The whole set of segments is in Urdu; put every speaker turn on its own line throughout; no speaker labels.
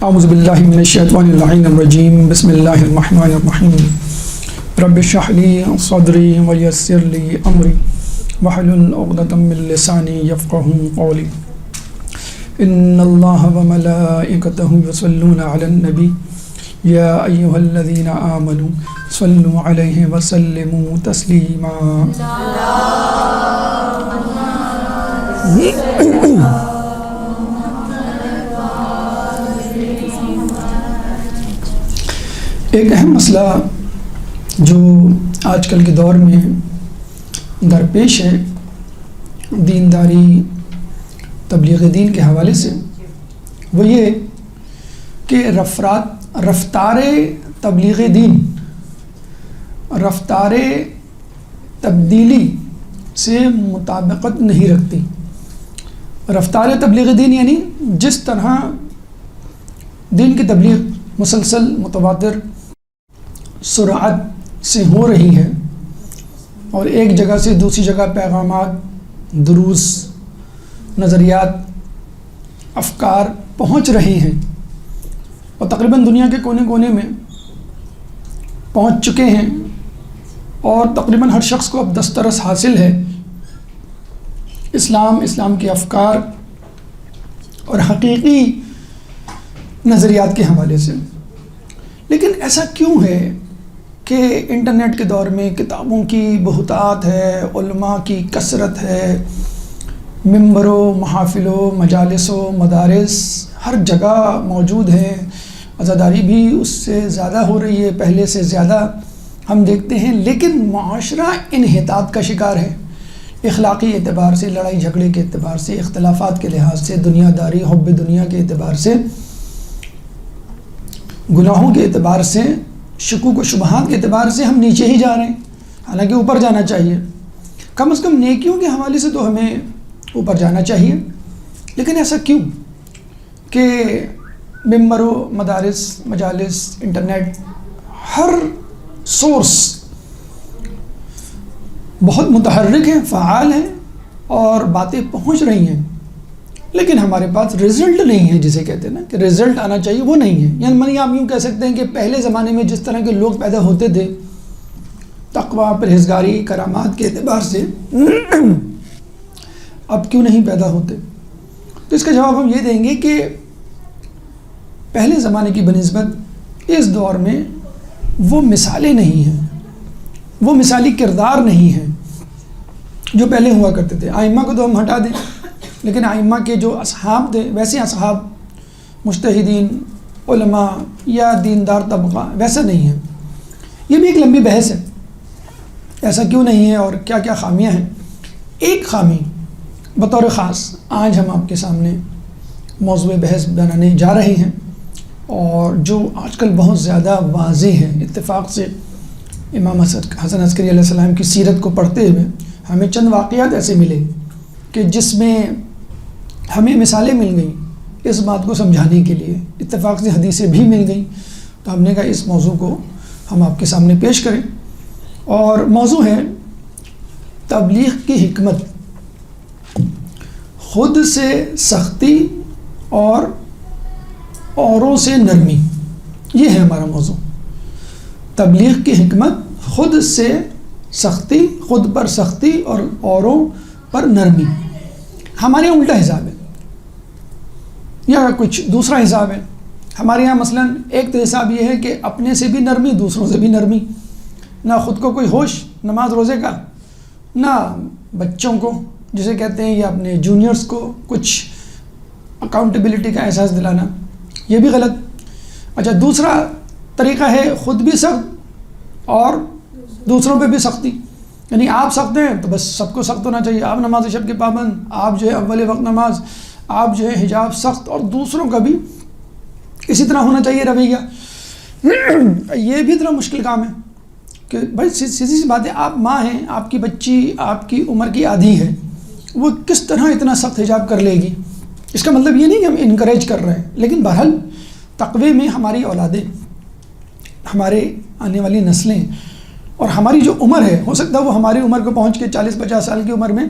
اعوذ باللہ من الشیطان اللعین الرجیم بسم اللہ الرحمن الرحیم رب اشرح لی صدری ویسر لی امری واحلل عقدۃ من لسانی یفقهوا قولی ان اللہ وملائکتہ یصلون علی النبی یا ایہا الذین آمنوا صلوا علیہ وسلموا تسلیما۔ ایک اہم مسئلہ جو آج کل کے دور میں درپیش ہے دینداری تبلیغ دین کے حوالے سے، وہ یہ کہ رفتار تبلیغ دین رفتار تبدیلی سے مطابقت نہیں رکھتی۔ رفتار تبلیغ دین یعنی جس طرح دین کی تبلیغ مسلسل متواتر سرعت سے ہو رہی ہے اور ایک جگہ سے دوسری جگہ پیغامات، دروس، نظریات، افکار پہنچ رہے ہیں اور تقریباً دنیا کے کونے کونے میں پہنچ چکے ہیں اور تقریباً ہر شخص کو اب دسترس حاصل ہے اسلام کے افکار اور حقیقی نظریات کے حوالے سے۔ لیکن ایسا کیوں ہے کہ انٹرنیٹ کے دور میں کتابوں کی بہتات ہے، علماء کی کثرت ہے، ممبروں، محافلوں، مجالسوں، مدارس ہر جگہ موجود ہیں، عزاداری بھی اس سے زیادہ ہو رہی ہے، پہلے سے زیادہ ہم دیکھتے ہیں، لیکن معاشرہ انحطاط کا شکار ہے، اخلاقی اعتبار سے، لڑائی جھگڑے کے اعتبار سے، اختلافات کے لحاظ سے، دنیا داری، حب دنیا کے اعتبار سے، گناہوں کے اعتبار سے، شکوک و شبہات کے اعتبار سے ہم نیچے ہی جا رہے ہیں، حالانکہ اوپر جانا چاہیے، کم از کم نیکیوں کے حوالے سے تو ہمیں اوپر جانا چاہیے۔ لیکن ایسا کیوں کہ ممبروں، مدارس، مجالس، انٹرنیٹ، ہر سورس بہت متحرک ہیں، فعال ہیں اور باتیں پہنچ رہی ہیں، لیکن ہمارے پاس رزلٹ نہیں ہے، جسے کہتے ہیں نا کہ رزلٹ آنا چاہیے، وہ نہیں ہے۔ یعنی آپ یوں کہہ سکتے ہیں کہ پہلے زمانے میں جس طرح کے لوگ پیدا ہوتے تھے تقویٰ، پرہیزگاری، کرامات کے اعتبار سے، اب کیوں نہیں پیدا ہوتے؟ تو اس کا جواب ہم یہ دیں گے کہ پہلے زمانے کی بنسبت اس دور میں وہ مثالیں نہیں ہیں، وہ مثالی کردار نہیں ہیں جو پہلے ہوا کرتے تھے۔ ائمہ کو تو ہم ہٹا دیں، لیکن ائمہ کے جو اصحاب تھے ویسے اصحاب، مجتہدین، علماء یا دیندار طبقہ ویسا نہیں ہے۔ یہ بھی ایک لمبی بحث ہے، ایسا کیوں نہیں ہے اور کیا کیا خامیاں ہیں۔ ایک خامی بطور خاص آج ہم آپ کے سامنے موضوع بحث بنانے جا رہے ہیں اور جو آج کل بہت زیادہ واضح ہے، اتفاق سے امام حسن عسکری علیہ السلام کی سیرت کو پڑھتے ہوئے ہمیں چند واقعات ایسے ملے کہ جس میں ہمیں مثالیں مل گئیں اس بات کو سمجھانے کے لیے، اتفاق سے حدیثیں بھی مل گئیں، تو ہم نے کہا اس موضوع کو ہم آپ کے سامنے پیش کریں، اور موضوع ہے تبلیغ کی حکمت، خود سے سختی اور اوروں سے نرمی۔ یہ ہے ہمارا موضوع، تبلیغ کی حکمت، خود سے سختی، خود پر سختی اور اوروں پر نرمی۔ ہمارے یہاں الٹا حساب ہے یا کچھ دوسرا حساب ہے۔ ہمارے یہاں مثلا ایک تو حساب یہ ہے کہ اپنے سے بھی نرمی، دوسروں سے بھی نرمی، نہ خود کو کوئی ہوش نماز روزے کا، نہ بچوں کو جسے کہتے ہیں یا اپنے جونیئرز کو کچھ اکاؤنٹیبلٹی کا احساس دلانا، یہ بھی غلط۔ اچھا، دوسرا طریقہ ہے خود بھی سخت اور دوسروں پہ بھی سختی، یعنی آپ سخت ہیں تو بس سب کو سخت ہونا چاہیے، آپ نماز شب کے پابند، آپ جو ہے اول وقت نماز، آپ جو ہے حجاب سخت، اور دوسروں کا بھی اسی طرح ہونا چاہیے رویہ۔ یہ بھی اتنا مشکل کام ہے کہ بھائی سیدھی سی بات ہے، آپ ماں ہیں، آپ کی بچی آپ کی عمر کی آدھی ہے، وہ کس طرح اتنا سخت حجاب کر لے گی؟ اس کا مطلب یہ نہیں کہ ہم انکریج کر رہے ہیں، لیکن بہرحال تقوی میں ہماری اولادیں، ہمارے آنے والی نسلیں اور ہماری جو عمر ہے، ہو سکتا ہے وہ ہماری عمر کو پہنچ کے 40-50 سال کی عمر میں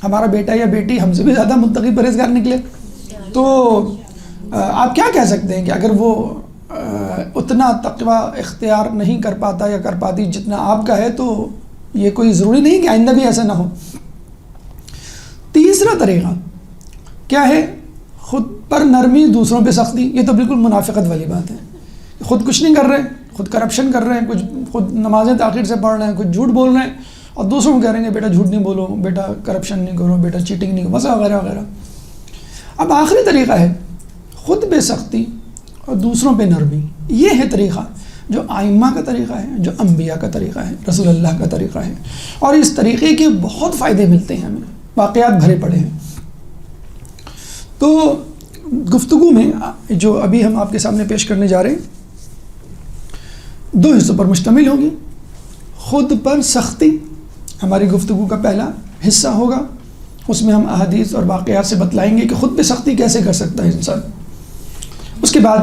ہمارا بیٹا یا بیٹی ہم سے بھی زیادہ متقی پرہیزگار نکلے، تو آپ کیا کہہ سکتے ہیں کہ اگر وہ اتنا تقوی اختیار نہیں کر پاتا یا کر پاتی جتنا آپ کا ہے، تو یہ کوئی ضروری نہیں کہ آئندہ بھی ایسا نہ ہو۔ تیسرا طریقہ کیا ہے؟ خود پر نرمی، دوسروں پہ سختی۔ یہ تو بالکل منافقت والی بات ہے، خود کچھ نہیں کر رہے، خود کرپشن کر رہے ہیں، کچھ خود نمازیں تاخیر سے پڑھ رہے ہیں، کچھ جھوٹ بول رہے ہیں، اور دوسروں کو کہہ رہے ہیں بیٹا جھوٹ نہیں بولو، بیٹا کرپشن نہیں کرو، بیٹا چیٹنگ نہیں کرو، بس وغیرہ وغیرہ۔ اب آخری طریقہ ہے خود پہ سختی اور دوسروں پہ نرمی۔ یہ ہے طریقہ جو ائمہ کا طریقہ ہے، جو انبیاء کا طریقہ ہے، رسول اللہ کا طریقہ ہے، اور اس طریقے کے بہت فائدے ملتے ہیں ہمیں، واقعات بھرے پڑے ہیں۔ تو گفتگو میں جو ابھی ہم آپ کے سامنے پیش کرنے جا رہے ہیں 2 حصوں پر مشتمل ہوگی۔ خود پر سختی ہماری گفتگو کا پہلا حصہ ہوگا، اس میں ہم احادیث اور واقعات سے بتلائیں گے کہ خود پہ سختی کیسے کر سکتا ہے انسان۔ اس کے بعد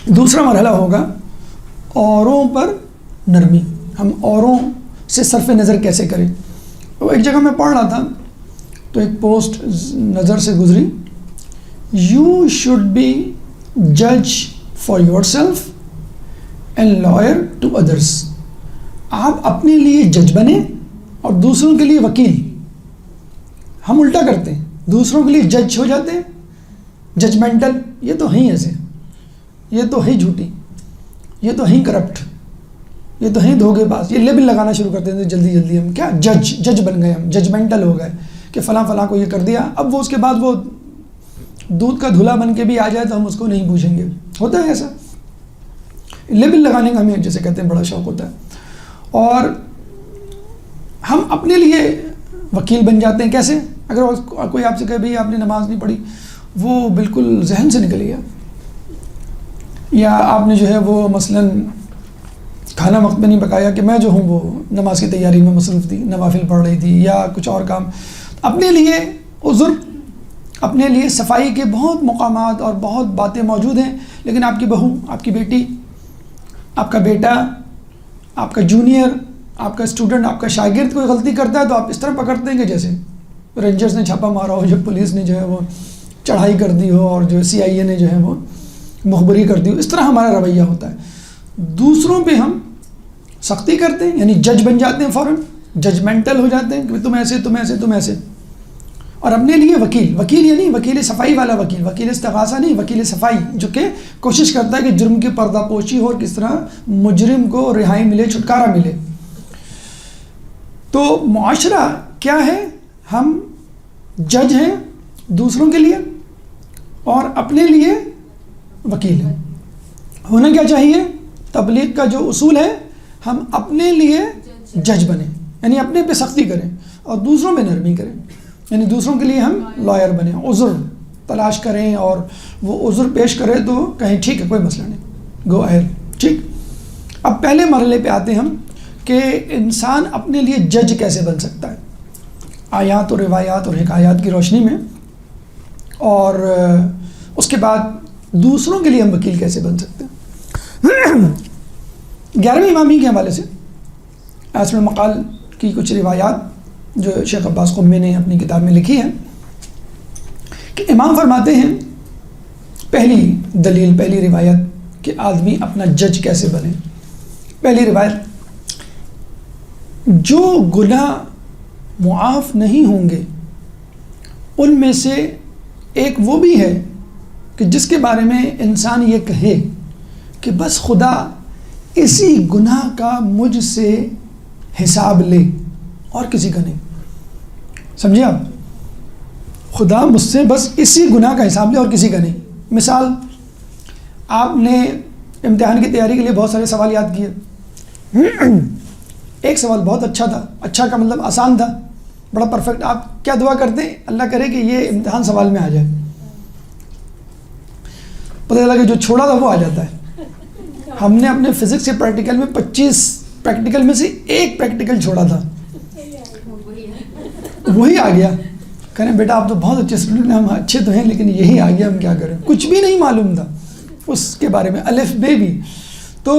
دوسرا مرحلہ ہوگا اوروں پر نرمی، ہم اوروں سے صرف نظر کیسے کریں۔ ایک جگہ میں پڑھ رہا تھا تو ایک پوسٹ نظر سے گزری، یو شوڈ بی جج for yourself and lawyer to others. آپ اپنے لیے جج بنیں اور دوسروں کے لیے وکیل۔ ہم الٹا کرتے ہیں، دوسروں کے لیے جج ہو جاتے ہیں، ججمنٹل، یہ تو ہیں ایسے، یہ تو ہے جھوٹی، یہ تو ہیں کرپٹ، یہ تو ہیں دھوکے باز، یہ لیبل لگانا شروع کرتے ہیں جلدی جلدی۔ ہم کیا جج بن گئے، ہم ججمنٹل ہو گئے کہ فلاں فلاں کو یہ کر دیا، اب وہ اس کے بعد وہ دودھ کا دھلا بن کے بھی آ جائے تو ہم اس کو نہیں پوچھیں گے۔ ہوتا ہے ایسا، لیبل لگانے کا ہمیں جیسے کہتے ہیں بڑا شوق ہوتا ہے، اور ہم اپنے لیے وکیل بن جاتے ہیں۔ کیسے؟ اگر کوئی آپ سے کہے بھئی آپ نے نماز نہیں پڑھی، وہ بالکل ذہن سے نکل گیا، یا آپ نے جو ہے وہ مثلاً کھانا وقت میں نہیں پکایا، کہ میں جو ہوں وہ نماز کی تیاری میں مصروف تھی، نوافل پڑھ رہی تھی یا کچھ اور کام۔ اپنے لیے عذر، اپنے لیے صفائی کے بہت مقامات اور بہت باتیں موجود ہیں، لیکن آپ کی بہو، آپ کی بیٹی، آپ کا بیٹا، آپ کا جونیئر، آپ کا اسٹوڈنٹ، آپ کا شاگرد کوئی غلطی کرتا ہے تو آپ اس طرح پکڑتے ہیں کہ جیسے رینجرز نے چھاپا مارا ہو، جب پولیس نے جو ہے وہ چڑھائی کر دی ہو، اور جو CIA نے جو ہے وہ مخبری کر دی ہو۔ اس طرح ہمارا رویہ ہوتا ہے۔ دوسروں پہ ہم سختی کرتے ہیں، یعنی جج بن جاتے ہیں، فوراً ججمنٹل ہو جاتے ہیں کہ تم ایسے، تم ایسے، تم ایسے۔ اور اپنے لیے وکیل یعنی وکیل صفائی والا وکیل استغاثہ نہیں، وکیل صفائی، جو کہ کوشش کرتا ہے کہ جرم کی پردہ پوشی ہو اور کس طرح مجرم کو رہائی ملے، چھٹکارا ملے۔ تو معاشرہ کیا ہے؟ ہم جج ہیں دوسروں کے لیے اور اپنے لیے وکیل ہیں۔ ہونا کیا چاہیے؟ تبلیغ کا جو اصول ہے، ہم اپنے لیے جج بنیں، یعنی اپنے پہ سختی کریں، اور دوسروں پہ نرمی کریں، یعنی دوسروں کے لیے ہم لائر بنیں، عذر تلاش کریں، اور وہ عذر پیش کرے تو کہیں ٹھیک ہے کوئی مسئلہ نہیں، گو اہیڈ، ٹھیک۔ اب پہلے مرحلے پہ آتے ہم کہ انسان اپنے لیے جج کیسے بن سکتا ہے آیات اور روایات اور حکایات کی روشنی میں، اور اس کے بعد دوسروں کے لیے ہم وکیل کیسے بن سکتے ہیں۔ 11ویں امامی کے حوالے سے اسم المقال کی کچھ روایات جو شیخ عباس قمی نے اپنی کتاب میں لکھی ہے، کہ امام فرماتے ہیں پہلی دلیل، پہلی روایت کہ آدمی اپنا جج کیسے بنے۔ پہلی روایت، جو گناہ معاف نہیں ہوں گے ان میں سے ایک وہ بھی ہے کہ جس کے بارے میں انسان یہ کہے کہ بس خدا اسی گناہ کا مجھ سے حساب لے اور کسی کا نہیں۔ سمجھے آپ؟ خدا مجھ سے بس اسی گناہ کا حساب لے اور کسی کا نہیں۔ مثال، آپ نے امتحان کی تیاری کے لیے بہت سارے سوال یاد کیے، ایک سوال بہت اچھا تھا، اچھا کا مطلب آسان تھا، بڑا پرفیکٹ، آپ کیا دعا کرتے ہیں؟ اللہ کرے کہ یہ امتحان سوال میں آ جائے۔ پتہ چلا کہ جو چھوڑا تھا وہ آ جاتا ہے۔ ہم نے اپنے فزکس کے پریکٹیکل میں 25 پریکٹیکل میں سے ایک پریکٹیکل چھوڑا تھا، وہی آ گیا۔ کہنے بیٹا آپ تو بہت اچھے اسٹوڈنٹ ہیں، ہم اچھے تو ہیں لیکن یہی آ گیا، ہم کیا کریں؟ کچھ بھی نہیں معلوم تھا اس کے بارے میں، الف بے بھی۔ تو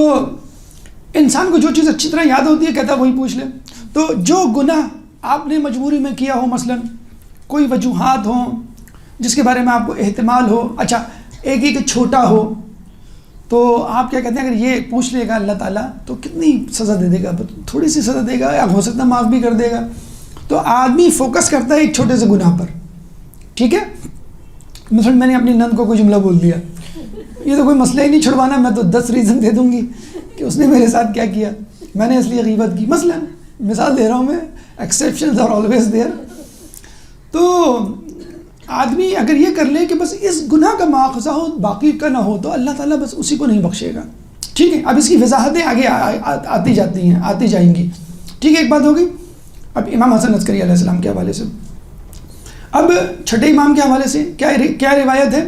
انسان کو جو چیز اچھی طرح یاد ہوتی ہے کہتا ہے وہی پوچھ لے۔ تو جو گناہ آپ نے مجبوری میں کیا ہو، مثلا کوئی وجوہات ہوں جس کے بارے میں آپ کو احتمال ہو، اچھا ایک ایک چھوٹا ہو تو آپ کیا کہتے ہیں اگر یہ پوچھ لے گا اللہ تعالیٰ تو کتنی سزا دے دے گا، تھوڑی سی سزا دے گا یا ہو سکتا ہے معاف بھی کر دے گا. تو آدمی فوکس کرتا ہے ایک چھوٹے سے گناہ پر. ٹھیک ہے، مثلا میں نے اپنی نند کو کوئی جملہ بول دیا، یہ تو کوئی مسئلہ ہی نہیں چھڑوانا، میں تو 10 ریزن دے دوں گی کہ اس نے میرے ساتھ کیا کیا، میں نے اس لیے غیبت کی. مثلا مثال دے رہا ہوں میں، ایکسیپشنز آر آلویز دیئر. تو آدمی اگر یہ کر لے کہ بس اس گناہ کا مواخذہ ہو باقی کا نہ ہو تو اللہ تعالیٰ بس اسی کو نہیں بخشے گا. ٹھیک ہے، اب اس کی وضاحتیں آگے آتی جاتی ہیں، آتی جائیں گی. ٹھیک ہے، ایک بات ہوگی. اب امام حسن عسکری علیہ السلام کے حوالے سے، اب چھٹے امام کے حوالے سے کیا روایت ہے؟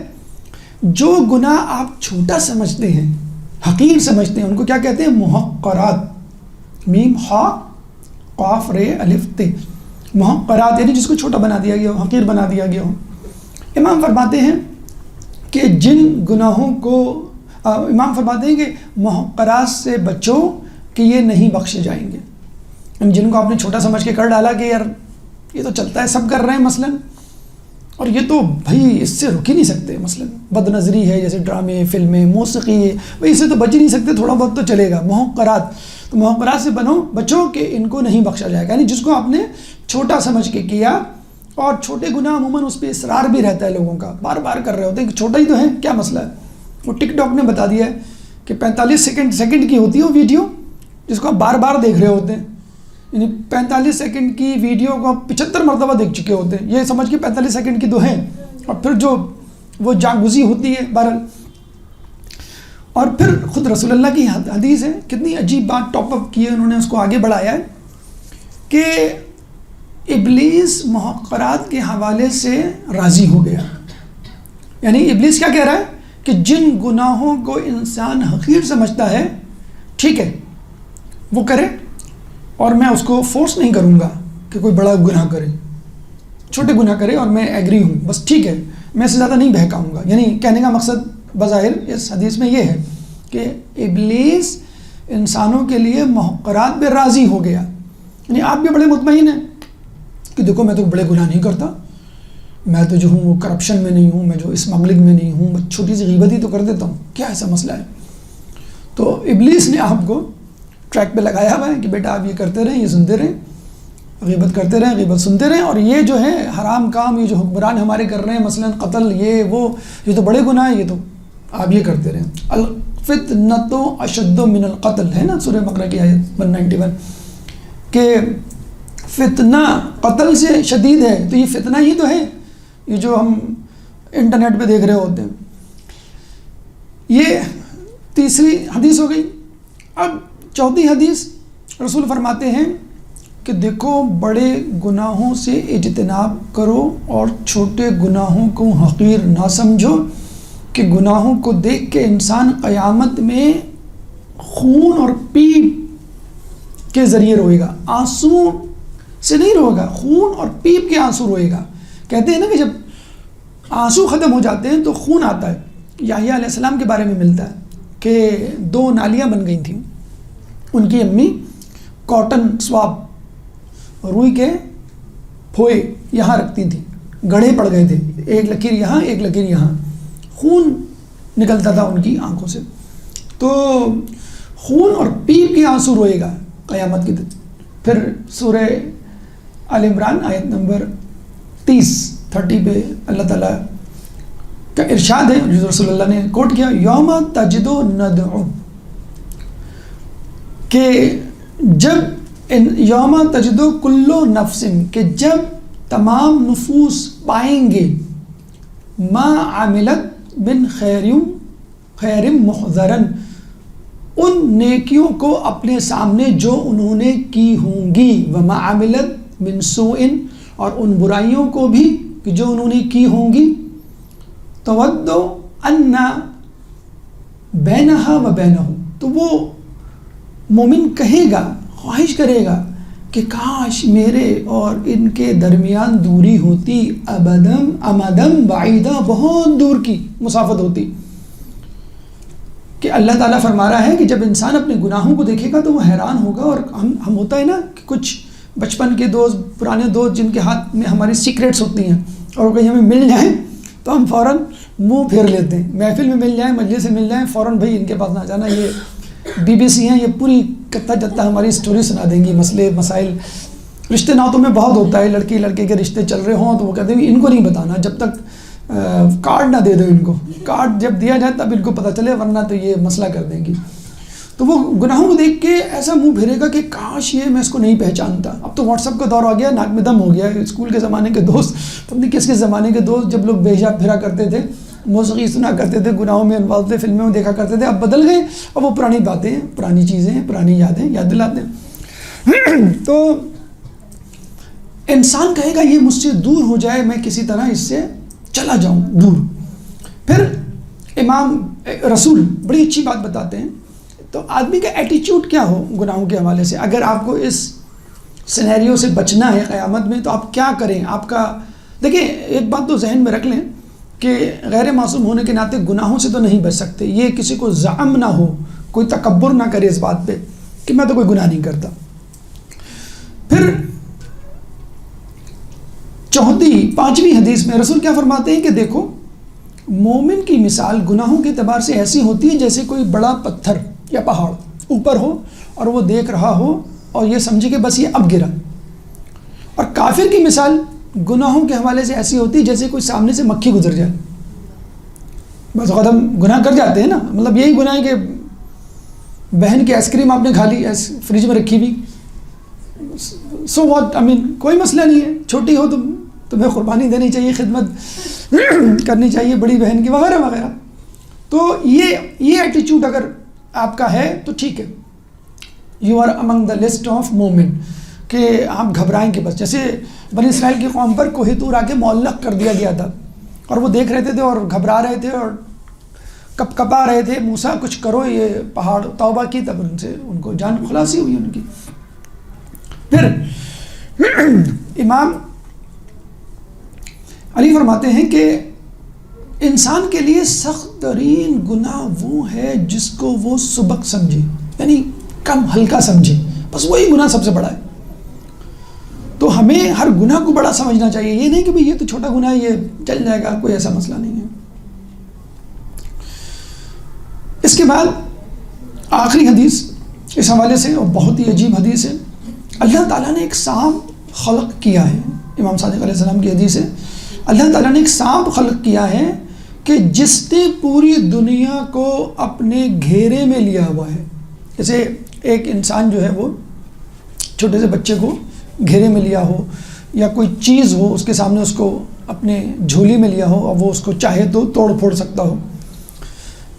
جو گناہ آپ چھوٹا سمجھتے ہیں، حقیر سمجھتے ہیں، ان کو کیا کہتے ہیں؟ محقرات. میم ہا قاف رے الف تے، محقرات یعنی جس کو چھوٹا بنا دیا گیا ہو، حقیر بنا دیا گیا ہو. امام فرماتے ہیں کہ جن گناہوں کو امام فرماتے ہیں کہ محقرات سے بچو کہ یہ نہیں بخشے جائیں گے. جن کو آپ نے چھوٹا سمجھ کے کر ڈالا کہ یار یہ تو چلتا ہے، سب کر رہے ہیں مثلا، اور یہ تو بھائی اس سے رک ہی نہیں سکتے، مثلا بد نظری ہے جیسے ڈرامے، فلمیں، موسیقی ہے، بھائی اس سے تو بچ ہی نہیں سکتے، تھوڑا بہت تو چلے گا. محقرات، تو محقرات سے بچو کہ ان کو نہیں بخشا جائے گا. یعنی جس کو آپ نے چھوٹا سمجھ کے کیا، اور چھوٹے گناہ عموماً اس پہ اصرار بھی رہتا ہے لوگوں کا، بار بار کر رہے ہوتے ہیں کہ چھوٹا ہی تو ہے، کیا مسئلہ ہے. وہ ٹک ٹاک نے بتا دیا ہے کہ 45 سیکنڈ کی ہوتی ہے وہ ویڈیو جس کو آپ بار بار دیکھ رہے ہوتے ہیں. یعنی 45 سیکنڈ کی ویڈیو کو آپ 75 مرتبہ دیکھ چکے ہوتے ہیں، یہ سمجھ کے 45 سیکنڈ کی تو ہیں، اور پھر جو وہ جاگزی ہوتی ہے بہرحال. اور پھر خود رسول اللہ کی حدیث ہے، کتنی عجیب بات ٹاپ اپ کی ہے انہوں نے، اس کو آگے بڑھایا ہے کہ ابلیس محقرات کے حوالے سے راضی ہو گیا. یعنی ابلیس کیا کہہ رہا ہے کہ جن گناہوں کو انسان حقیر سمجھتا ہے، ٹھیک ہے وہ کرے، اور میں اس کو فورس نہیں کروں گا کہ کوئی بڑا گناہ کرے، چھوٹے گناہ کرے اور میں ایگری ہوں، بس ٹھیک ہے، میں اس سے زیادہ نہیں بہکاؤں گا. یعنی کہنے کا مقصد بظاہر اس حدیث میں یہ ہے کہ ابلیس انسانوں کے لیے محقرات پہ راضی ہو گیا. یعنی آپ بھی بڑے مطمئن ہیں کہ دیکھو میں تو بڑے گناہ نہیں کرتا، میں تو جو ہوں وہ کرپشن میں نہیں ہوں، میں جو اسمگلنگ میں نہیں ہوں، چھوٹی سی غیبت ہی تو کر دیتا ہوں، کیا ایسا مسئلہ ہے. تو ابلیس نے آپ کو ٹریک پہ لگایا ہوا ہے کہ بیٹا آپ یہ کرتے رہیں، یہ سنتے رہیں، غیبت کرتے رہیں، غیبت سنتے رہیں، اور یہ جو ہے حرام کام، یہ جو حکمران ہمارے کر رہے ہیں مثلا قتل، یہ تو بڑے گناہ ہیں، یہ تو آپ یہ کرتے رہیں. الفتنۃ اشد من القتل ہے نا سورہ بقرہ کی آیت 191، کہ فتنہ قتل سے شدید ہے. تو یہ فتنہ ہی تو ہے یہ جو ہم انٹرنیٹ پہ دیکھ رہے ہوتے ہیں. یہ تیسری حدیث ہو گئی. اب چوتھی حدیث، رسول فرماتے ہیں کہ دیکھو بڑے گناہوں سے اجتناب کرو اور چھوٹے گناہوں کو حقیر نہ سمجھو، کہ گناہوں کو دیکھ کے انسان قیامت میں خون اور پیپ کے ذریعے روئے گا، آنسو سے نہیں روئے گا، خون اور پیپ کے آنسو روئے گا. کہتے ہیں نا کہ جب آنسو ختم ہو جاتے ہیں تو خون آتا ہے. یحییٰ علیہ السلام کے بارے میں ملتا ہے کہ 2 نالیاں بن گئی تھیں، ان کی امی کاٹن سواب روئی کے پھوئے یہاں رکھتی تھیں، گڑھے پڑ گئے تھے، ایک لکیر یہاں ایک لکیر یہاں، خون نکلتا تھا ان کی آنکھوں سے. تو خون اور پیپ کے آنسو روئے گا قیامت کے دن. پھر سورہ آل عمران آیت نمبر 30 پہ اللہ تعالیٰ کا ارشاد ہے جو رسول اللہ نے کوٹ کیا، یوم تجدو ندعو، کہ جب یوم تجدو کلو نفس، کہ جب تمام نفوس پائیں گے ما عملت من خیر محضرن، ان نیکیوں کو اپنے سامنے جو انہوں نے کی ہوں گی، وما عملت من سوء، اور ان برائیوں کو بھی کہ جو انہوں نے کی ہوں گی، تودو ان بینہا و بینہ، تو وہ مومن کہے گا، خواہش کرے گا کہ کاش میرے اور ان کے درمیان دوری ہوتی، امدم بعیدہ، بہت دور کی مسافت ہوتی. کہ اللہ تعالیٰ فرما رہا ہے کہ جب انسان اپنے گناہوں کو دیکھے گا تو وہ حیران ہوگا. اور ہم ہوتا ہے نا کہ کچھ بچپن کے دوست، پرانے دوست جن کے ہاتھ میں ہماری سیکریٹس ہوتی ہیں، اور کہیں ہمیں مل جائیں تو ہم فوراً منہ پھیر لیتے ہیں، محفل میں مل جائیں، مجلس سے مل جائیں، فوراً بھائی ان کے پاس نہ جانا، یہ BBC ہیں، یہ پوری کتا جتا ہماری سٹوری سنا دیں گی، مسئلے مسائل رشتے ناتوں میں بہت ہوتا ہے، لڑکی لڑکے کے رشتے چل رہے ہوں تو وہ کہتے ہیں ان کو نہیں بتانا، جب تک کارڈ نہ دے دو ان کو، کارڈ جب دیا جائے تب ان کو پتہ چلے، ورنہ تو یہ مسئلہ کر دیں گی۔ تو وہ گناہوں کو دیکھ کے ایسا منہ پھیرے گا کہ کاش یہ میں اس کو نہیں پہچانتا۔ اب تو واٹس ایپ کا دور آ گیا، ناک میں دم ہو گیا ہے، اسکول کے زمانے کے دوست، پتہ نہیں کس زمانے کے دوست، جب لوگ بے حجاب پھرا کرتے تھے، موسیقی سنا کرتے تھے، گناہوں میں انوالو تھے، فلموں میں دیکھا کرتے تھے، اب بدل گئے، اب وہ پرانی باتیں ہیں، پرانی چیزیں ہیں، پرانی یادیں یاد دلاتے ہیں۔ تو انسان کہے گا یہ مجھ سے دور ہو جائے، میں کسی طرح اس سے چلا جاؤں دور۔ پھر امام رسول بڑی اچھی بات بتاتے ہیں، تو آدمی کا ایٹیچیوڈ کیا ہو گناہوں کے حوالے سے، اگر آپ کو اس سینیریو سے بچنا ہے قیامت میں تو آپ کیا کریں۔ آپ کا دیکھیں، ایک بات تو ذہن میں رکھ لیں کہ غیر معصوم ہونے کے ناطے گناہوں سے تو نہیں بچ سکتے، یہ کسی کو زعم نہ ہو، کوئی تکبر نہ کرے اس بات پہ کہ میں تو کوئی گناہ نہیں کرتا۔ پھر پانچویں حدیث میں رسول کیا فرماتے ہیں کہ دیکھو، مومن کی مثال گناہوں کے اعتبار سے ایسی ہوتی ہے جیسے کوئی بڑا پتھر یا پہاڑ اوپر ہو اور وہ دیکھ رہا ہو اور یہ سمجھے کہ بس یہ اب گرا، اور کافر کی مثال گناہوں کے حوالے سے ایسی ہوتی ہے جیسے کوئی سامنے سے مکھی گزر جائے۔ بس وقت ہم گناہ کر جاتے ہیں نا، مطلب یہی گناہ ہے کہ بہن کی آئس کریم آپ نے کھا لی فریج میں رکھی ہوئی، سو واٹ، کوئی مسئلہ نہیں ہے، چھوٹی ہو تمہیں قربانی دینی چاہیے، خدمت کرنی چاہیے بڑی بہن کی، وغیرہ وغیرہ۔ تو یہ ایٹیچیوڈ اگر آپ کا ہے تو ٹھیک ہے، you are among the list of مومن، کہ آپ گھبرائیں کہ بس جیسے بنی اسرائیل کی قوم پر کوہ طور آ کے معلق کر دیا گیا تھا، اور وہ دیکھ رہے تھے اور گھبرا رہے تھے اور کپ کپا رہے تھے، موسیٰ کچھ کرو، یہ پہاڑ توبہ کی، تب ان کو جان خلاصی ہوئی ان کی۔ پھر امام علی فرماتے ہیں کہ انسان کے لیے سخت ترین گناہ وہ ہے جس کو وہ سبق سمجھے، یعنی کم ہلکا سمجھے، بس وہی گناہ سب سے بڑا ہے۔ تو ہمیں ہر گناہ کو بڑا سمجھنا چاہیے، یہ نہیں کہ بھئی یہ تو چھوٹا گناہ ہے، یہ چل جائے گا، کوئی ایسا مسئلہ نہیں ہے۔ اس کے بعد آخری حدیث اس حوالے سے، اور بہت ہی عجیب حدیث ہے، اللہ تعالیٰ نے ایک سانپ خلق کیا ہے، امام صادق علیہ السلام کی حدیث ہے، اللہ تعالیٰ نے ایک سانپ خلق کیا ہے کہ جس نے پوری دنیا کو اپنے گھیرے میں لیا ہوا ہے۔ جیسے ایک انسان جو ہے وہ چھوٹے سے بچے کو گھیرے میں لیا ہو، یا کوئی چیز ہو اس کے سامنے اس کو اپنے جھولی میں لیا ہو اور وہ اس کو چاہے تو توڑ پھوڑ سکتا ہو۔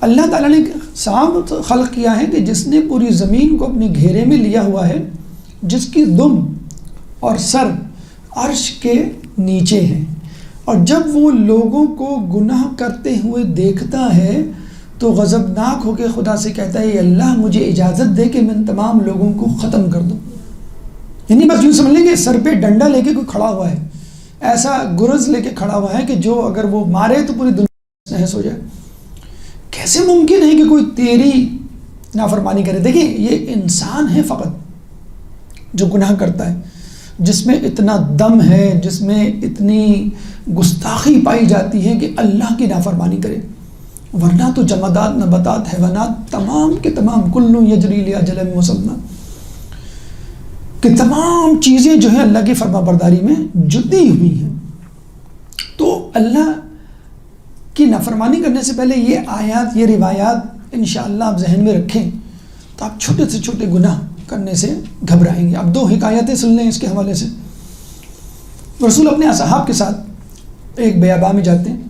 اللہ تعالیٰ نے سانپ خلق کیا ہے کہ جس نے پوری زمین کو اپنے گھیرے میں لیا ہوا ہے، جس کی دم اور سر عرش کے نیچے ہیں، اور جب وہ لوگوں کو گناہ کرتے ہوئے دیکھتا ہے تو غضبناک ہو کے خدا سے کہتا ہے، اے اللہ مجھے اجازت دے کہ میں تمام لوگوں کو ختم کر دوں۔ یعنی بس یوں سمجھ لیں کہ سر پہ ڈنڈا لے کے کوئی کھڑا ہوا ہے، ایسا گرز لے کے کھڑا ہوا ہے کہ جو اگر وہ مارے تو پوری دنیا نحس ہو جائے۔ کیسے ممکن ہے کہ کوئی تیری نافرمانی کرے؟ دیکھیں، یہ انسان ہے فقط جو گناہ کرتا ہے، جس میں اتنا دم ہے، جس میں اتنی گستاخی پائی جاتی ہے کہ اللہ کی نافرمانی کرے، ورنہ تو جمادات، نباتات، حیوانات تمام کے تمام کل یجری لاجل مسمى، کہ تمام چیزیں جو ہیں اللہ کی فرما برداری میں جتی ہوئی ہیں۔ تو اللہ کی نافرمانی کرنے سے پہلے یہ آیات، یہ روایات انشاءاللہ آپ ذہن میں رکھیں تو آپ چھوٹے سے چھوٹے گناہ کرنے سے گھبرائیں گے۔ اب 2 حکایتیں سن لیں اس کے حوالے سے۔ رسول اپنے اصحاب کے ساتھ ایک بیابان میں جاتے ہیں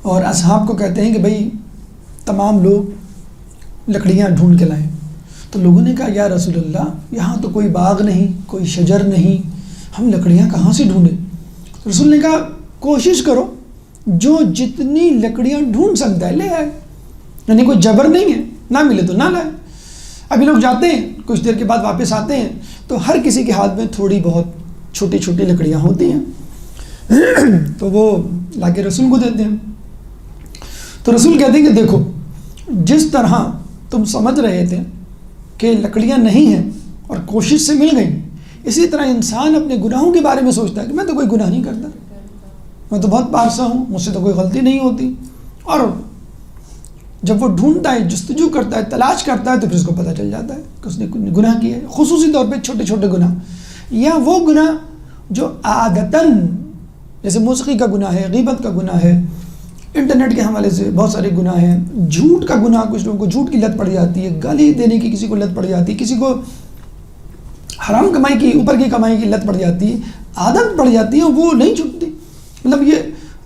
اور اصحاب کو کہتے ہیں کہ بھئی تمام لوگ لکڑیاں ڈھونڈ کے لائیں۔ تو لوگوں نے کہا یا رسول اللہ، یہاں تو کوئی باغ نہیں، کوئی شجر نہیں، ہم لکڑیاں کہاں سے ڈھونڈیں؟ رسول نے کہا کوشش کرو، جو جتنی لکڑیاں ڈھونڈ سکتا ہے لے آئے، یعنی کوئی جبر نہیں ہے، نہ ملے تو نہ لائے۔ ابھی لوگ جاتے ہیں، کچھ دیر کے بعد واپس آتے ہیں تو ہر کسی کے ہاتھ میں تھوڑی بہت چھوٹی چھوٹی لکڑیاں ہوتی ہیں، تو وہ لا کے رسول کو دیتے ہیں۔ تو رسول کہتے ہیں کہ دیکھو، جس طرح تم سمجھ رہے تھے کہ لکڑیاں نہیں ہیں اور کوشش سے مل گئیں، اسی طرح انسان اپنے گناہوں کے بارے میں سوچتا ہے کہ میں تو کوئی گناہ نہیں کرتا، میں تو بہت پارسا ہوں، مجھ سے تو کوئی غلطی نہیں ہوتی. اور جب وہ ڈھونڈتا ہے، جستجو کرتا ہے، تلاش کرتا ہے، تو پھر اس کو پتہ چل جاتا ہے کہ اس نے گناہ کیا ہے. خصوصی طور پہ چھوٹے چھوٹے گناہ، یا وہ گناہ جو عادتاً، جیسے موسیقی کا گناہ ہے، غیبت کا گناہ ہے، انٹرنیٹ کے حوالے سے بہت سارے گناہ ہیں، جھوٹ کا گناہ، کچھ لوگوں کو جھوٹ کی لت پڑ جاتی ہے، گالی دینے کی کسی کو لت پڑ جاتی ہے، کسی کو حرام کمائی کی، اوپر کی کمائی کی لت پڑ جاتی ہے، عادت پڑ جاتی ہے، وہ نہیں چھوٹتی. مطلب یہ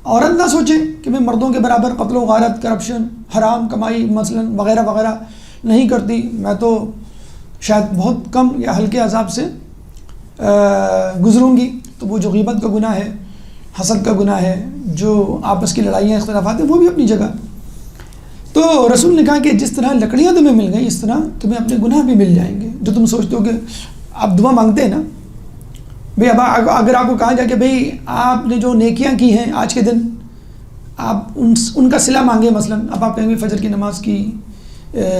عورت نہ سوچے کہ میں مردوں کے برابر قتل و غارت، کرپشن، حرام کمائی مثلا وغیرہ وغیرہ نہیں کرتی، میں تو شاید بہت کم یا ہلکے عذاب سے گزروں گی. تو وہ جو غیبت کا گناہ ہے، حسد کا گناہ ہے، جو آپس کی لڑائیاں اختلافات ہیں، وہ بھی اپنی جگہ. تو رسول نے کہا کہ جس طرح لکڑیاں تمہیں مل گئیں، اس طرح تمہیں اپنے گناہ بھی مل جائیں گے. جو تم سوچتے ہو کہ آپ دعا مانگتے ہیں نا بھئی، اب اگر آپ کو کہا جائے کہ بھئی آپ نے جو نیکیاں کی ہیں آج کے دن، آپ ان کا صلہ مانگے، مثلا اب آپ کہیں گے فجر کی نماز کی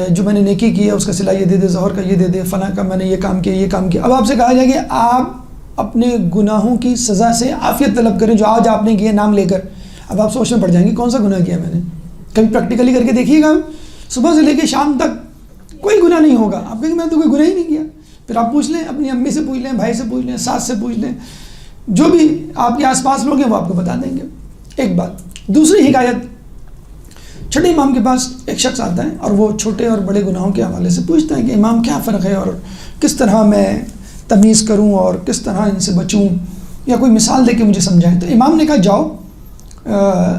جو میں نے نیکی کی ہے اس کا صلہ یہ دے دے، ظہر کا یہ دے دے، فلاں کا میں نے یہ کام کیا، یہ کام کیا. اب آپ سے کہا جائے کہ آپ اپنے گناہوں کی سزا سے عافیت طلب کریں جو آج آپ نے کیا نام لے کر. اب آپ سوچنے پڑ جائیں گے کون سا گناہ کیا میں نے. کبھی پریکٹیکلی کر کے دیکھیے گا، صبح سے لے کے شام تک کوئی گناہ نہیں ہوگا. آپ کہیں گے میں تو کوئی گناہ ہی نہیں کیا. پھر آپ پوچھ لیں، اپنی امی سے پوچھ لیں، بھائی سے پوچھ لیں، ساس سے پوچھ لیں، جو بھی آپ کے آس پاس لوگ ہیں وہ آپ کو بتا دیں گے. ایک بات. دوسری حکایت، چھٹے امام کے پاس ایک شخص آتا ہے اور وہ چھوٹے اور بڑے گناہوں کے حوالے سے پوچھتا ہے کہ امام کیا فرق ہے اور کس طرح میں تمیز کروں اور کس طرح ان سے بچوں، یا کوئی مثال دے کے مجھے سمجھائیں. تو امام نے کہا جاؤ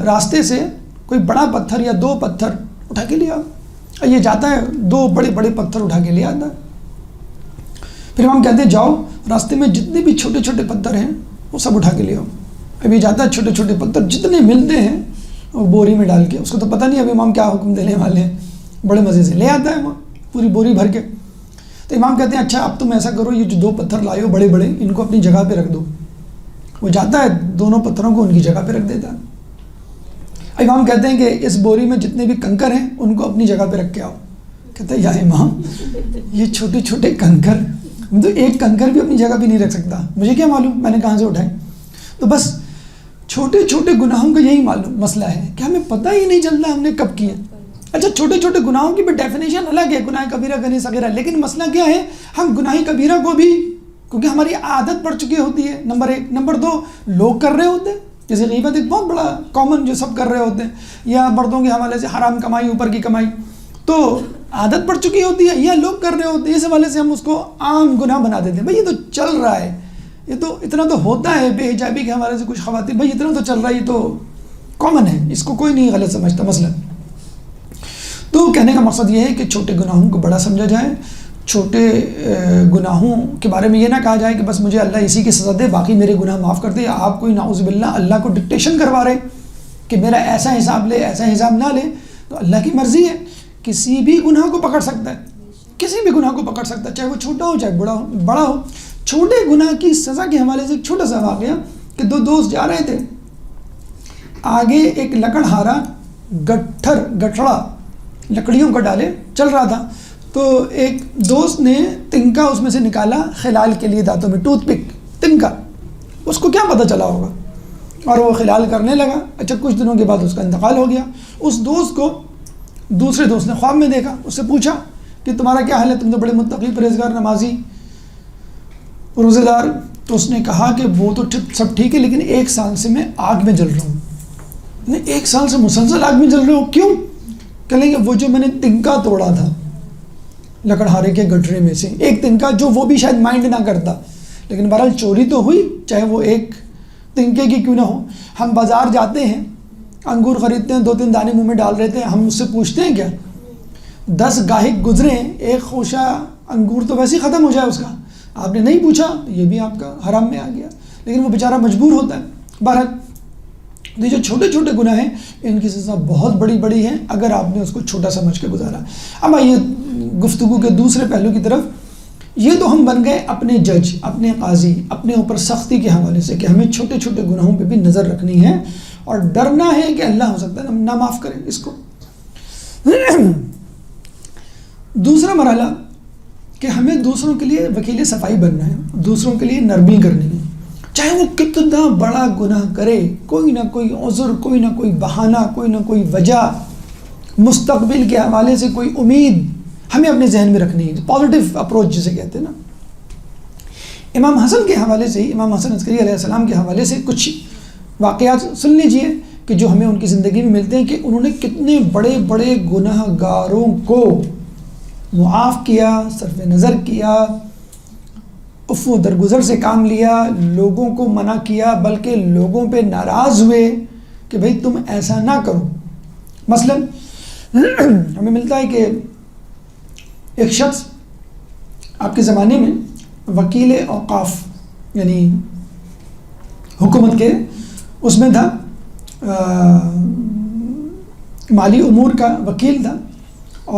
راستے سے کوئی بڑا پتھر یا 2 پتھر اٹھا کے لے آؤ. یہ جاتا ہے 2 بڑے بڑے پتھر اٹھا کے لے آتا ہے. پھر امام کہتے ہیں جاؤ راستے میں جتنے بھی چھوٹے چھوٹے پتھر ہیں وہ سب اٹھا کے لے آؤ. اب یہ جاتا ہے چھوٹے چھوٹے پتھر جتنے ملتے ہیں وہ بوری میں ڈال کے، اس کو تو پتہ نہیں اب امام کیا حکم دینے والے ہیں، بڑے مزے سے لے آتا ہے وہ پوری بوری بھر کے. تو امام کہتے ہیں اچھا اب تم ایسا کرو، یہ جو 2 پتھر لائے ہو بڑے بڑے، ان کو اپنی جگہ پہ رکھ دو. وہ جاتا ہے دونوں پتھروں کو ان کی جگہ پہ رکھ دیتا ہے. امام کہتے ہیں کہ اس بوری میں جتنے بھی کنکر ہیں ان کو اپنی جگہ پہ رکھ کے آؤ. کہتا ہے یا امام یہ چھوٹے چھوٹے کنکر، تو ایک کنکر بھی اپنی جگہ پہ نہیں رکھ سکتا، مجھے کیا معلوم میں نے کہاں سے اٹھائے. تو بس چھوٹے چھوٹے گناہوں کا یہی معلوم مسئلہ ہے کہ ہمیں پتہ ہی نہیں چلتا ہم نے کب کیا. اچھا چھوٹے چھوٹے گناہوں کی بھی ڈیفینیشن الگ ہے، گناہ کبیرہ گناہ صغیرہ، لیکن مسئلہ کیا ہے، ہم گناہ کبیرہ کو بھی کیونکہ ہماری عادت پڑ چکی ہوتی ہے، نمبر 1. نمبر 2 لوگ کر رہے ہوتے ہیں، جیسے غیبت ایک بہت بڑا کامن جو سب کر رہے ہوتے ہیں، یا مردوں کے حوالے سے حرام کمائی، اوپر کی کمائی، تو عادت پڑ چکی ہوتی ہے، یا لوگ کر رہے ہوتے ہیں، اس حوالے سے ہم اس کو عام گناہ بنا دیتے ہیں. بھائی یہ تو چل رہا ہے، یہ تو اتنا تو ہوتا ہے، بے حجابی کے حوالے سے کچھ خواتین، بھائی اتنا تو چل رہا ہے، یہ تو کامن ہے، اس کو کوئی نہیں غلط سمجھتا مثلا. تو کہنے کا مقصد یہ ہے کہ چھوٹے گناہوں کو بڑا سمجھا جائے. چھوٹے گناہوں کے بارے میں یہ نہ کہا جائے کہ بس مجھے اللہ اسی کی سزا دے، باقی میرے گناہ معاف کر دے. آپ کوئی نعوذ باللہ اللہ کو ڈکٹیشن کروا رہے کہ میرا ایسا حساب لے، ایسا حساب نہ لے، تو اللہ کی مرضی ہے، کسی بھی گناہ کو پکڑ سکتا ہے، کسی بھی گناہ کو پکڑ سکتا ہے، چاہے وہ چھوٹا ہو چاہے بڑا ہو. چھوٹے گناہ کی سزا کے حوالے سے ایک چھوٹا سا واقعہ کہ 2 دوست جا رہے تھے، آگے ایک لکڑہارا گٹھڑا لکڑیوں کو ڈالے چل رہا تھا. تو ایک دوست نے تنکا اس میں سے نکالا خلال کے لیے دانتوں میں، ٹوتھ پک تنکا. اس کو کیا پتہ چلا ہوگا، اور وہ خلال کرنے لگا. اچھا کچھ دنوں کے بعد اس کا انتقال ہو گیا. اس دوست کو دوسرے دوست نے خواب میں دیکھا، اس سے پوچھا کہ تمہارا کیا حال ہے، تم تو بڑے متقی، پرہیزگار، نمازی، روزے دار. تو اس نے کہا کہ وہ تو سب ٹھیک ہے، لیکن 1 سال سے میں آگ میں جل رہا ہوں. 1 سال سے مسلسل آگ میں جل رہے ہو، کیوں؟ کہیں گے وہ جو میں نے تنکا توڑا تھا لکڑہارے کے گٹھڑے میں سے، ایک تنکا، جو وہ بھی شاید مائنڈ نہ کرتا، لیکن بہرحال چوری تو ہوئی، چاہے وہ ایک تنکے کی کیوں نہ ہو. ہم بازار جاتے ہیں، انگور خریدتے ہیں، 2-3 دانے منہ میں ڈال لیتے ہیں، ہم اس سے پوچھتے ہیں کیا؟ 10 گاہک گزرے، ایک خوشہ انگور تو ویسے ہی ختم ہو جائے اس کا، آپ نے نہیں پوچھا، یہ بھی آپ کا حرام میں آ گیا، لیکن وہ بیچارہ مجبور ہوتا ہے. بہرحال یہ جو چھوٹے چھوٹے گناہ ہیں ان کی سزا بہت بڑی بڑی ہے اگر آپ نے اس کو چھوٹا سمجھ کے گزارا. اب آئیے گفتگو کے دوسرے پہلو کی طرف. یہ تو ہم بن گئے اپنے جج، اپنے قاضی، اپنے اوپر سختی کے حوالے سے کہ ہمیں چھوٹے چھوٹے گناہوں پہ بھی نظر رکھنی ہے اور ڈرنا ہے کہ اللہ ہو سکتا ہے نہ معاف کرے اس کو. دوسرا مرحلہ کہ ہمیں دوسروں کے لیے وکیل صفائی بننا ہے، دوسروں کے لیے نرمی کرنی ہے. چاہے وہ کتنا بڑا گناہ کرے، کوئی نہ کوئی عذر، کوئی نہ کوئی بہانہ، کوئی نہ کوئی وجہ، مستقبل کے حوالے سے کوئی امید ہمیں اپنے ذہن میں رکھنی ہے، پازیٹیو اپروچ جسے کہتے ہیں نا۔ امام حسن کے حوالے سے، امام حسن عسکری علیہ السلام کے حوالے سے کچھ واقعات سن لیجئے کہ جو ہمیں ان کی زندگی میں ملتے ہیں کہ انہوں نے کتنے بڑے بڑے گناہ گاروں کو معاف کیا، صرف نظر کیا، عفو درگزر سے کام لیا، لوگوں کو منع کیا، بلکہ لوگوں پہ ناراض ہوئے کہ بھئی تم ایسا نہ کرو۔ مثلا ہمیں ملتا ہے کہ ایک شخص آپ کے زمانے میں وکیل اوقاف یعنی حکومت کے اس میں تھا، مالی امور کا وکیل تھا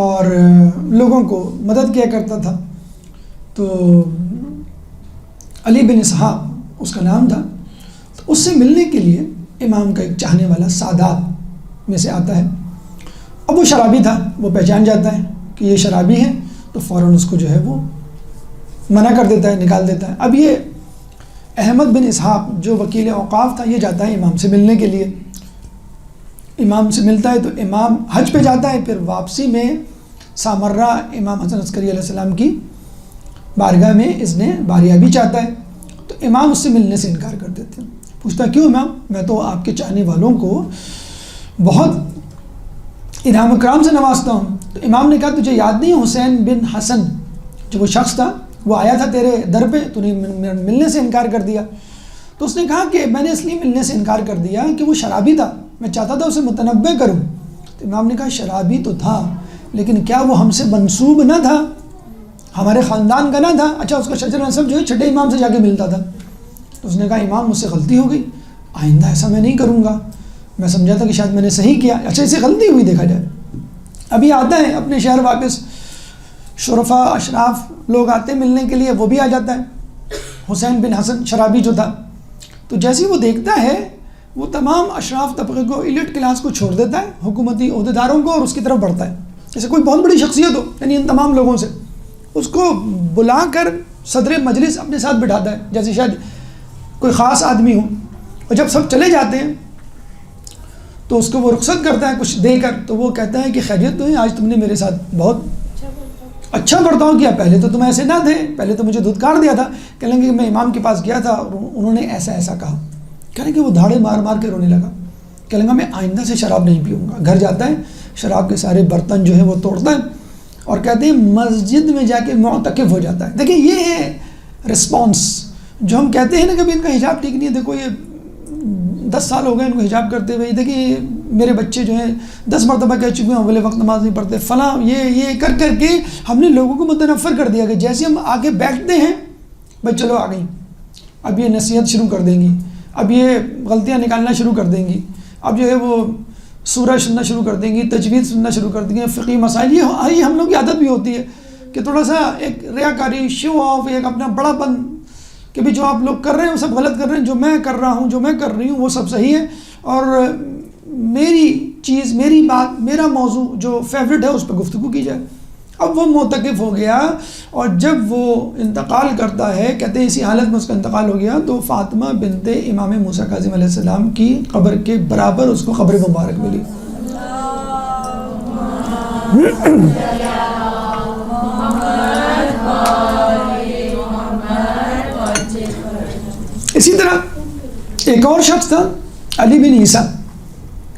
اور لوگوں کو مدد کیا کرتا تھا۔ تو علی بن اسحاق اس کا نام تھا۔ تو اس سے ملنے کے لیے امام کا ایک چاہنے والا سادات میں سے آتا ہے۔ اب وہ شرابی تھا، وہ پہچان جاتا ہے کہ یہ شرابی ہے، تو فوراً اس کو جو ہے وہ منع کر دیتا ہے، نکال دیتا ہے۔ اب یہ احمد بن اسحاق جو وکیل اوقاف تھا، یہ جاتا ہے امام سے ملنے کے لیے۔ امام سے ملتا ہے تو امام حج پہ جاتا ہے، پھر واپسی میں سامرہ امام حسن عسکری علیہ السلام کی بارگاہ میں اس نے باریابی چاہتا ہے، تو امام اس سے ملنے سے انکار کر دیتے ہیں۔ پوچھتا کیوں امام؟ میں تو آپ کے چاہنے والوں کو بہت انعام اکرام سے نوازتا ہوں۔ تو امام نے کہا تجھے یاد نہیں حسین بن حسن جو وہ شخص تھا، وہ آیا تھا تیرے در پہ، تو نے ملنے سے انکار کر دیا۔ تو اس نے کہا کہ میں نے اس لیے ملنے سے انکار کر دیا کہ وہ شرابی تھا، میں چاہتا تھا اسے متنبع کروں۔ تو امام نے کہا شرابی تو تھا، لیکن کیا وہ ہم سے منسوب نہ تھا، ہمارے خاندان کا نہ تھا؟ اچھا اس کا شجر نسب جو ہے چھٹے امام سے جا کے ملتا تھا۔ تو اس نے کہا امام مجھ سے غلطی ہو گئی، آئندہ ایسا میں نہیں کروں گا، میں سمجھا تھا کہ شاید میں نے صحیح کیا، اچھا اسے غلطی ہوئی دیکھا جائے۔ ابھی آتا ہے اپنے شہر واپس، شرفا اشراف لوگ آتے ملنے کے لیے، وہ بھی آ جاتا ہے حسین بن حسن شرابی جو تھا۔ تو جیسے ہی وہ دیکھتا ہے، وہ تمام اشراف طبقے کو، ایلیٹ کلاس کو چھوڑ دیتا ہے، حکومتی عہدیداروں کو، اور اس کی طرف بڑھتا ہے جیسے کوئی بہت بڑی شخصیت ہو، یعنی ان تمام لوگوں سے اس کو بلا کر صدر مجلس اپنے ساتھ بٹھاتا ہے جیسے شاید کوئی خاص آدمی ہو۔ اور جب سب چلے جاتے ہیں تو اس کو وہ رخصت کرتا ہے کچھ دے کر، تو وہ کہتا ہے کہ خیریت تو ہے، آج تم نے میرے ساتھ بہت اچھا برتاؤ کیا، پہلے تو تم ایسے نہ تھے، پہلے تو مجھے دھتکار دیا تھا۔ کہیں گے کہ میں امام کے پاس گیا تھا اور انہوں نے ایسا ایسا کہا، کہیں کہ وہ دھاڑے مار مار کے رونے لگا، کہیں گا میں آئندہ سے شراب نہیں پیوں گا۔ گھر جاتا ہے، شراب کے سارے برتن جو ہے وہ توڑتا ہے اور کہتے ہیں مسجد میں جا کے معتکف ہو جاتا ہے۔ دیکھیں یہ ہے رسپانس جو ہم کہتے ہیں نا کبھی ان کا حجاب ٹھیک نہیں ہے، دیکھو یہ 10 سال ہو گئے ان کو حجاب کرتے ہوئے، دیکھیں میرے بچے جو ہیں 10 مرتبہ کہہ چکے ہیں اول وقت نماز نہیں پڑھتے، فلاں یہ کر کر کے ہم نے لوگوں کو متنفر کر دیا کہ جیسے ہم آگے بیٹھتے ہیں بھائی چلو آ گئی، اب یہ نصیحت شروع کر دیں گی، اب یہ غلطیاں نکالنا شروع کر دیں گی، اب جو ہے وہ سورہ سننا شروع کر دیں گی، تجوید سننا شروع کر دیں گے، فقہی مسائل، یہ ہم لوگ کی عادت بھی ہوتی ہے کہ تھوڑا سا ایک ریاکاری، شو آف، ایک اپنا بڑا پن کہ بھی جو آپ لوگ کر رہے ہیں وہ سب غلط کر رہے ہیں، جو میں کر رہا ہوں، جو میں کر رہی ہوں وہ سب صحیح ہے، اور میری چیز، میری بات، میرا موضوع جو فیوریٹ ہے اس پہ گفتگو کی جائے۔ اب وہ معتکف ہو گیا، اور جب وہ انتقال کرتا ہے، کہتے ہیں اسی حالت میں اس کا انتقال ہو گیا، تو فاطمہ بنت امام موسیٰ کاظم علیہ السلام کی قبر کے برابر اس کو قبر مبارک ملی۔ اسی طرح ایک اور شخص تھا علی بن عیسیٰ،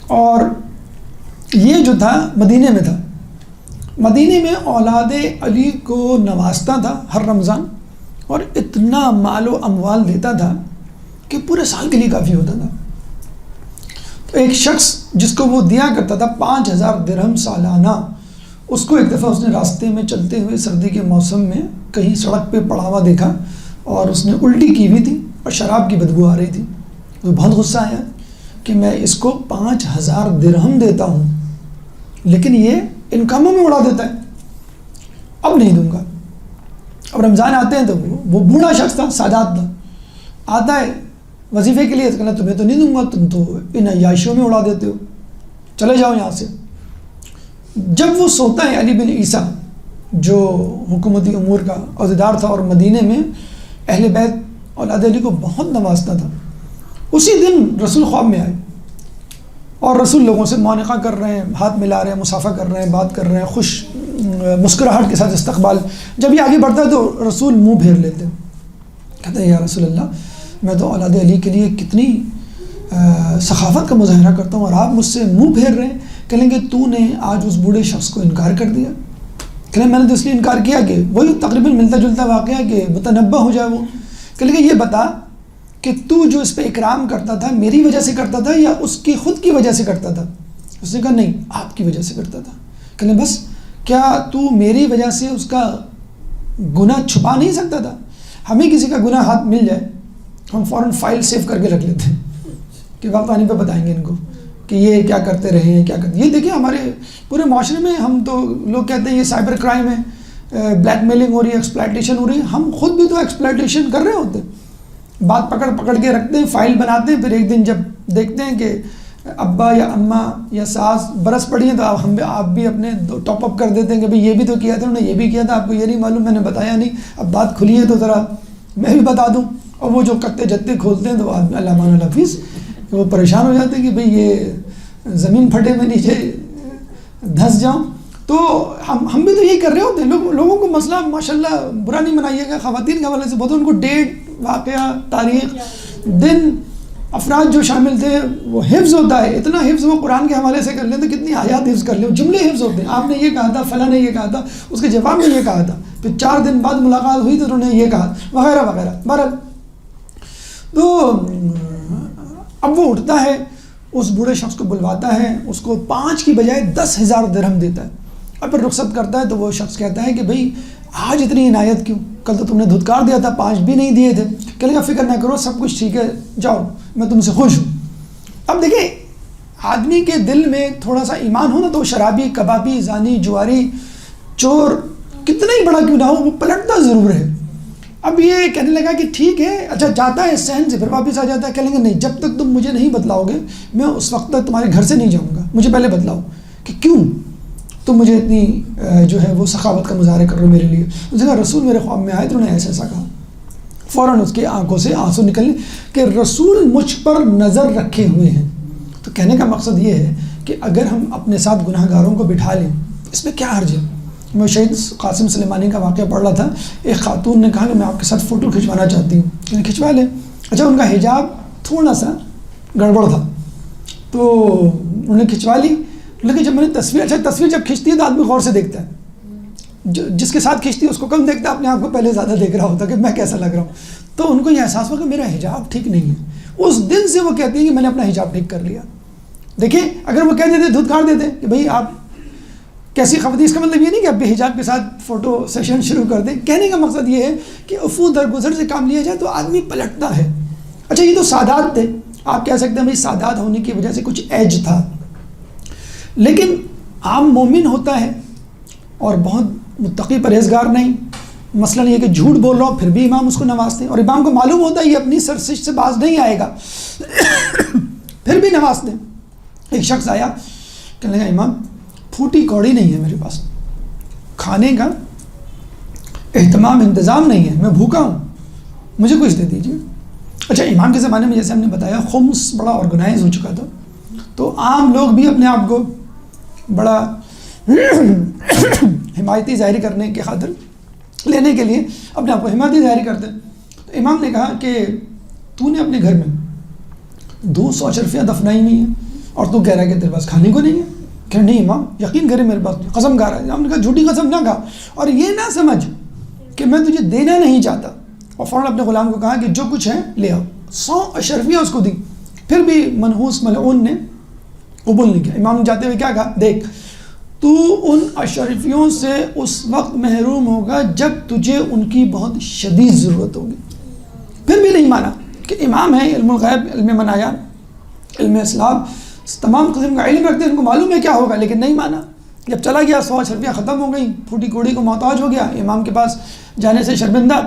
اور یہ جو تھا مدینے میں تھا، مدینے میں اولاد علی کو نوازتا تھا ہر رمضان، اور اتنا مال و اموال دیتا تھا کہ پورے سال کے لیے کافی ہوتا تھا۔ تو ایک شخص جس کو وہ دیا کرتا تھا 5000 درہم سالانہ، اس کو ایک دفعہ اس نے راستے میں چلتے ہوئے سردی کے موسم میں کہیں سڑک پہ پڑا ہوا دیکھا، اور اس نے الٹی کی ہوئی تھی اور شراب کی بدبو آ رہی تھی۔ وہ بہت غصہ آیا کہ میں اس کو 5000 درہم دیتا ہوں لیکن یہ ان کاموں میں اڑا دیتا ہے، اب نہیں دوں گا۔ اب رمضان آتے ہیں تو وہ بوڑھا شخص تھا، سادات تھا، آتا ہے وظیفے کے لیے، تو کہنا تمہیں تو نہیں دوں گا، تم تو ان عیاشیوں میں اڑا دیتے ہو، چلے جاؤ یہاں سے۔ جب وہ سوتا ہے علی بن عیسیٰ جو حکومتی امور کا عہدیدار تھا، اور مدینے میں اہل بیت اولاد علی کو بہت نوازتا تھا. اسی دن رسول خواب میں آئے اور رسول لوگوں سے معانقہ کر رہے ہیں, ہاتھ ملا رہے ہیں, مصافحہ کر رہے ہیں, بات کر رہے ہیں, خوش مسکراہٹ کے ساتھ استقبال. جب یہ آگے بڑھتا ہے تو رسول منہ پھیر لیتے ہیں, کہتے ہیں یا رسول اللہ میں تو اولاد علی کے لیے کتنی سخاوت کا مظاہرہ کرتا ہوں اور آپ مجھ سے منہ پھیر رہے ہیں. کہیں گے تو نے آج اس بوڑھے شخص کو انکار کر دیا. کہیں میں نے تو اس لیے انکار کیا کہ وہی تقریباً ملتا جلتا واقعہ کہ متنبہ ہو جائے. وہ کہیں گے یہ بتا کہ تو جو اس پہ اکرام کرتا تھا میری وجہ سے کرتا تھا یا اس کی خود کی وجہ سے کرتا تھا؟ اس نے کہا نہیں, آپ کی وجہ سے کرتا تھا. کہیں بس کیا تو میری وجہ سے اس کا گناہ چھپا نہیں سکتا تھا؟ ہمیں کسی کا گناہ ہاتھ مل جائے ہم فوراً فائل سیو کر کے رکھ لیتے ہیں کہ وقت آنے پہ بتائیں گے ان کو کہ یہ کیا کرتے رہے ہیں, کیا کرتے. یہ دیکھیں ہمارے پورے معاشرے میں ہم تو لوگ کہتے ہیں یہ سائبر کرائم ہے, بلیک میلنگ ہو رہی ہے, ایکسپلائٹیشن ہو رہی ہے. ہم خود بھی تو ایکسپلائٹیشن کر رہے ہوتے ہیں, بات پکڑ کے رکھتے ہیں, فائل بناتے ہیں, پھر ایک دن جب دیکھتے ہیں کہ ابا یا اماں یا ساس برس پڑی ہیں تو آپ بھی اپنے ٹاپ اپ کر دیتے ہیں کہ بھئی یہ بھی تو کیا تھا, انہوں نے یہ بھی کیا تھا, آپ کو یہ نہیں معلوم, میں نے بتایا نہیں, اب بات کھلی ہے تو ذرا میں بھی بتا دوں. اور وہ جو کتے جتے کھولتے ہیں تو آدمی اللہ مان الحفیظ وہ پریشان ہو جاتے ہیں کہ بھئی یہ زمین پھٹے میں نیچے دھنس جاؤں. تو ہم بھی تو یہی کر رہے ہوتے ہیں. لوگوں کو مسئلہ ماشاءاللہ برا نہیں منائیے گا, خواتین کے حوالے سے بہت ان کو ڈیٹ, واقعہ, تاریخ, دن, افراد جو شامل تھے وہ حفظ ہوتا ہے. اتنا حفظ وہ قرآن کے حوالے سے کر لیں تو کتنی آیات حفظ کر لیں, جملے حفظ ہوتے ہیں. آپ نے یہ کہا تھا, فلاں نے یہ کہا تھا, اس کے جواب میں یہ کہا تھا, پھر 4 دن بعد ملاقات ہوئی تو انہوں نے یہ کہا وغیرہ وغیرہ. بہرحال تو اب وہ اٹھتا ہے, اس بوڑھے شخص کو بلواتا ہے, اس کو 5 کی بجائے 10,000 درہم دیتا ہے اور پھر رخصت کرتا ہے. تو وہ شخص کہتا ہے کہ بھئی آج اتنی عنایت کیوں, کل تو تم نے دھتکار دیا تھا, 5 بھی نہیں دیے تھے. کہنے کا فکر نہ کرو, سب کچھ ٹھیک ہے, جاؤ میں تم سے خوش ہوں. اب دیکھیں آدمی کے دل میں تھوڑا سا ایمان ہو نا تو شرابی, کبابی, زانی, جواری, چور کتنا ہی بڑا کیوں نہ ہو وہ پلٹتا ضرور ہے. اب یہ کہنے لگا کہ ٹھیک ہے, اچھا جاتا ہے صحن سے, پھر واپس آ جاتا ہے. کہہ لیں گے نہیں, جب تک تم مجھے نہیں بتلاؤ گے میں اس وقت تک تمہارے گھر سے نہیں جاؤں گا, مجھے پہلے بتلاؤ کہ کیوں تم مجھے اتنی جو ہے وہ سخاوت کا مظاہرہ کر رہے ہو میرے لیے. اس نے کہا رسول میرے خواب میں آئے تو انہوں نے ایسا ایسا کہا. فوراً اس کی آنکھوں سے آنسو نکلنے کہ رسول مجھ پر نظر رکھے ہوئے ہیں. تو کہنے کا مقصد یہ ہے کہ اگر ہم اپنے ساتھ گناہ گاروں کو بٹھا لیں اس میں کیا حرج ہے. میں شہید قاسم سلیمانی کا واقعہ پڑھ رہا تھا, ایک خاتون نے کہا کہ میں آپ کے ساتھ فوٹو کھنچوانا چاہتی ہوں. کہ کھنچوا لیں. اچھا ان کا حجاب تھوڑا سا گڑبڑ تھا تو انہوں نے کھنچوا لی, لیکن جب میں نے تصویر جب کھینچتی ہے تو آدمی غور سے دیکھتا ہے, جس کے ساتھ کھینچتی ہے اس کو کم دیکھتا ہے, اپنے آپ کو پہلے زیادہ دیکھ رہا ہوتا کہ میں کیسا لگ رہا ہوں. تو ان کو یہ احساس ہوا کہ میرا حجاب ٹھیک نہیں ہے. اس دن سے وہ کہتی ہیں کہ میں نے اپنا حجاب ٹھیک کر لیا. دیکھیں اگر وہ کہہ دیتے دھتکار دیتے کہ بھئی آپ کیسی خواتین, اس کا مطلب یہ نہیں کہ آپ بھی حجاب کے ساتھ فوٹو سیشن شروع کر دیں. کہنے کا مقصد یہ ہے کہ عفو درگزر سے کام لیا جائے تو آدمی پلٹتا ہے. اچھا یہ تو سادات تھے, آپ کہہ سکتے ہیں بھائی سادات ہونے کی وجہ سے کچھ ایج تھا, لیکن عام مومن ہوتا ہے اور بہت متقی پرہیزگار نہیں. مثلا یہ کہ جھوٹ بول رہا ہو پھر بھی امام اس کو نوازتے ہیں, اور امام کو معلوم ہوتا ہے یہ اپنی سرزش سے باز نہیں آئے گا پھر بھی نوازتے ہیں. ایک شخص آیا, کہنے لگا امام پھوٹی کوڑی نہیں ہے میرے پاس, کھانے کا اہتمام انتظام نہیں ہے, میں بھوکا ہوں, مجھے کچھ دے دیجیے. اچھا امام کے زمانے میں جیسے ہم نے بتایا خمس بڑا آرگنائز ہو چکا تھا, تو عام لوگ بھی اپنے آپ کو بڑا حمایتی ظاہر کرنے کی خاطر لینے کے لیے اپنے آپ کو حمایتی ظاہر کرتے ہیں. تو امام نے کہا کہ تو نے اپنے گھر میں 200 اشرفیاں دفنائی ہوئی ہیں اور تو کہہ رہا ہے کہ تیرے پاس کھانے کو نہیں ہے. کہ نہیں امام یقین کرے میرے پاس, قسم کھا رہا ہے. ہم نے کہا جھوٹی قسم نہ کھا, اور یہ نہ سمجھ کہ میں تجھے دینا نہیں چاہتا. اور فوراً اپنے غلام کو کہا کہ جو کچھ ہے لے آؤ. 100 اشرفیاں اس کو دی, پھر بھی منحوس ملعون نے قبول نہیں کیا. امام نے جاتے ہوئے کیا کہا, دیکھ تو ان اشرفیوں سے اس وقت محروم ہوگا جب تجھے ان کی بہت شدید ضرورت ہوگی. پھر بھی نہیں مانا کہ امام ہے, علم الغیب, علم منایا, علم اسلام, تمام قسم کا علم رکھتے ہیں, ان کو معلوم ہے کیا ہوگا, لیکن نہیں مانا. جب چلا گیا 100 اشرفیاں ختم ہو گئیں, پھوٹی کوڑی کو محتاج ہو گیا. امام کے پاس جانے سے شرمندہ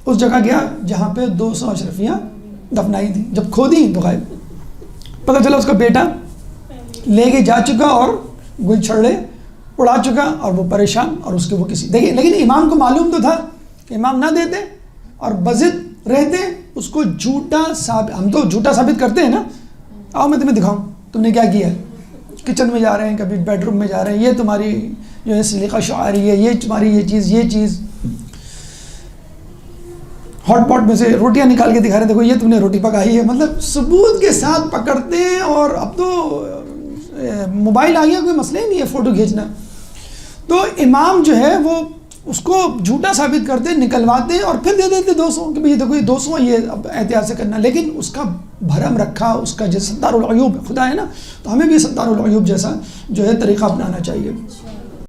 اس جگہ گیا جہاں پہ 200 اشرفیاں دفنائی تھیں. جب کھو دیں تو غائب. پتہ چلا اس کا بیٹا لے کے جا چکا اور گل چھڑے اڑا چکا, اور وہ پریشان, اور اس کے وہ کسی دیکھیں. لیکن امام کو معلوم تو تھا کہ امام نہ دیتے اور بضد رہتے اس کو جھوٹا ہم تو جھوٹا ثابت کرتے ہیں نا. آؤ میں تمہیں دکھاؤں تم نے کیا کیا ہے. کچن میں جا رہے ہیں, کبھی بیڈ روم میں جا رہے ہیں, یہ تمہاری جو ہے سلیقہ شعاری ہے, یہ تمہاری یہ چیز ہاٹ پاٹ میں سے روٹیاں نکال کے دکھا رہے ہیں, دیکھو یہ تم نے روٹی پکائی ہے. مطلب ثبوت کے ساتھ پکڑتے ہیں. اور اب تو موبائل آ گیا, کوئی مسئلہ ہی نہیں ہے فوٹو کھینچنا. تو امام جو ہے وہ اس کو جھوٹا ثابت کرتے, نکلواتے اور پھر دے دیتے 200 کہ بھئی دیکھو یہ 200 یہ اب احتیاط سے کرنا. لیکن اس کا بھرم رکھا, اس کا جو ستار العیوب خدا ہے نا, تو ہمیں بھی ستار العیوب جیسا جو ہے طریقہ اپنانا چاہیے.